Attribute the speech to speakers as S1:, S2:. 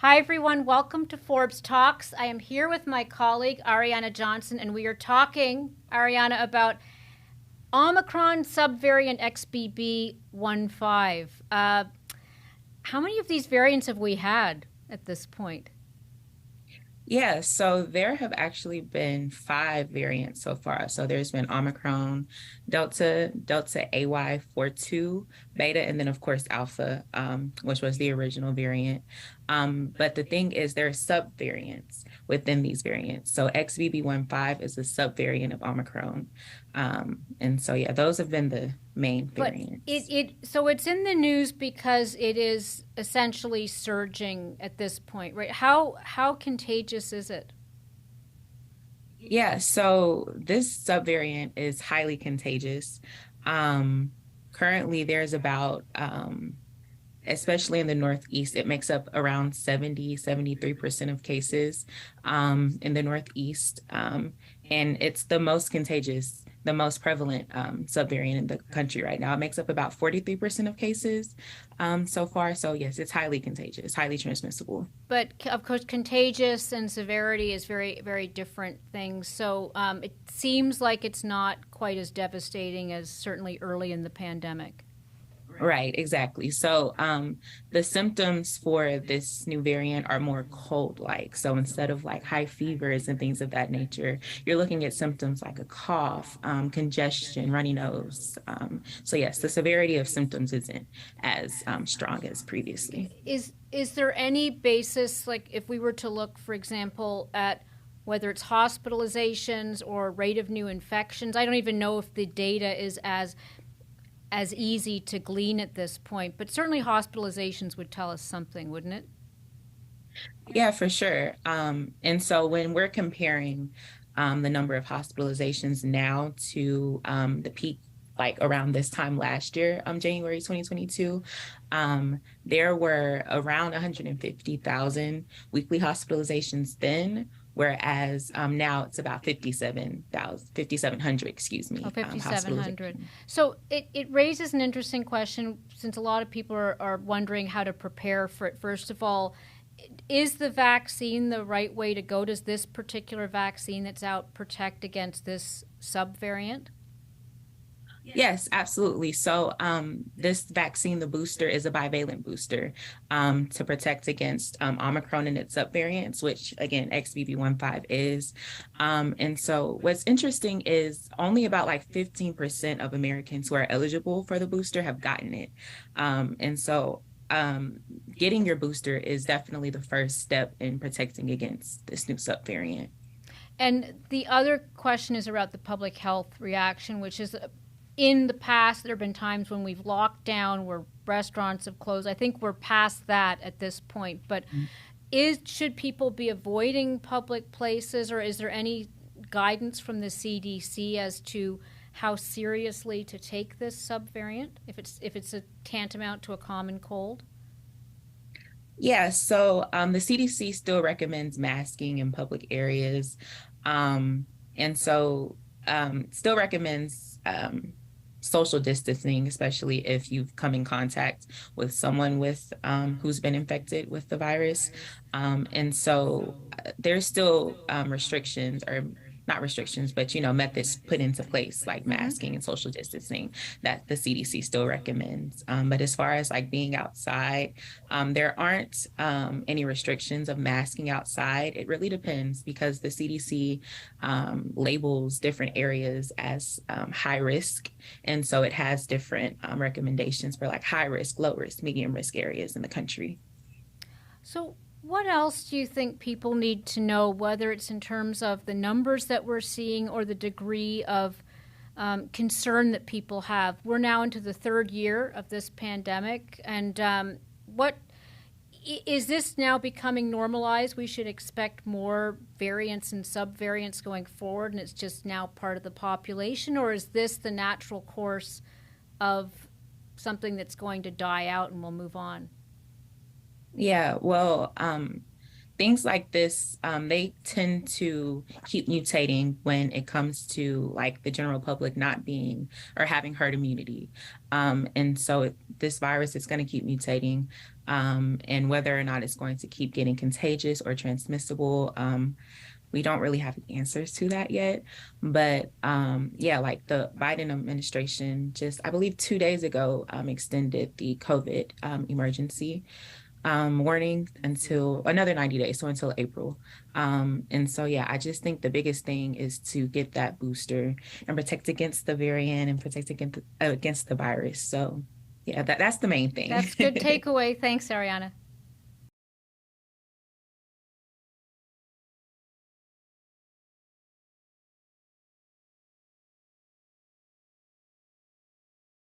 S1: Hi, everyone. Welcome to Forbes Talks. I am here with my colleague, Ariana Johnson, and we are talking, Ariana, about Omicron subvariant XBB.1.5. How many of these variants have we had at this point?
S2: Yeah, so there have actually been five variants so far. So there's been Omicron, Delta AY42, Beta, and then of course Alpha, which was the original variant. But the thing is there are subvariants within these variants. So XBB.1.5 is a subvariant of Omicron. And so yeah, those have been the main
S1: But
S2: variants.
S1: so it's in the news because it is essentially surging at this point, right? How contagious is it?
S2: Yeah, so this subvariant is highly contagious. Um, Currently, there's about, especially in the Northeast, it makes up around 73% of cases in the Northeast. And it's the most contagious, the most prevalent subvariant in the country right now. It makes up about 43% of cases so far. So, yes, it's highly contagious, highly transmissible.
S1: But of course, contagious and severity is very different things. So it seems like it's not quite as devastating as certainly early in the pandemic.
S2: Right, exactly. So, the symptoms for this new variant are more cold-like. So instead of like high fevers and things of that nature, you're looking at symptoms like a cough, congestion, runny nose. So yes, the severity of symptoms isn't as strong as previously.
S1: Is there any basis, like if we were to look, for example, at whether it's hospitalizations or rate of new infections? I don't even know if the data is as easy to glean at this point, but certainly hospitalizations would tell us something, wouldn't it?
S2: Yeah, for sure. And so when we're comparing the number of hospitalizations now to the peak, like around this time last year, January 2022, there were around 150,000 weekly hospitalizations then, whereas now it's about 5,700, excuse
S1: Oh,
S2: me,
S1: 5,700.
S2: hospitalizations.
S1: So it raises an interesting question since a lot of people are wondering how to prepare for it. First of all, is the vaccine the right way to go? Does this particular vaccine that's out protect against this subvariant?
S2: Yes, absolutely. So, this vaccine, the booster, is a bivalent booster to protect against Omicron and its subvariants, which again, XBB.1.5 is. And so, what's interesting is only about like 15% of Americans who are eligible for the booster have gotten it. And so, getting your booster is definitely the first step in protecting against this new subvariant.
S1: And the other question is about the public health reaction, which is in the past, there have been times when we've locked down, where restaurants have closed. I think we're past that at this point. But should people be avoiding public places, or is there any guidance from the CDC as to how seriously to take this subvariant if it's a tantamount to a common cold?
S2: Yeah, so the CDC still recommends masking in public areas. And so still recommends social distancing, especially if you've come in contact with someone with who's been infected with the virus. And so there's still restrictions or not restrictions, but methods put into place like
S1: Mm-hmm.
S2: masking and social distancing that the CDC still recommends. But as far as like being outside, there aren't any restrictions of masking outside. It really depends because the CDC labels different areas as high risk. And so it has different recommendations for like high risk, low risk, medium risk areas in the country.
S1: So, what else do you think people need to know, whether it's in terms of the numbers that we're seeing or the degree of concern that people have? We're now into the third year of this pandemic, and what is this now becoming normalized? We should expect more variants and subvariants going forward, and it's just now part of the population, or is this the natural course of something that's going to die out and we'll move on?
S2: Yeah, well, things like this, they tend to keep mutating when it comes to like the general public not being or having herd immunity. And so this virus is going to keep mutating. And whether or not it's going to keep getting contagious or transmissible, we don't really have answers to that yet. But yeah, like the Biden administration just, I believe 2 days ago, extended the COVID emergency warning until another 90 days, so until April. And so, yeah, I just think the biggest thing is to get that booster and protect against the variant and protect against the virus. So, yeah, that's the main thing.
S1: That's good takeaway. Thanks, Ariana.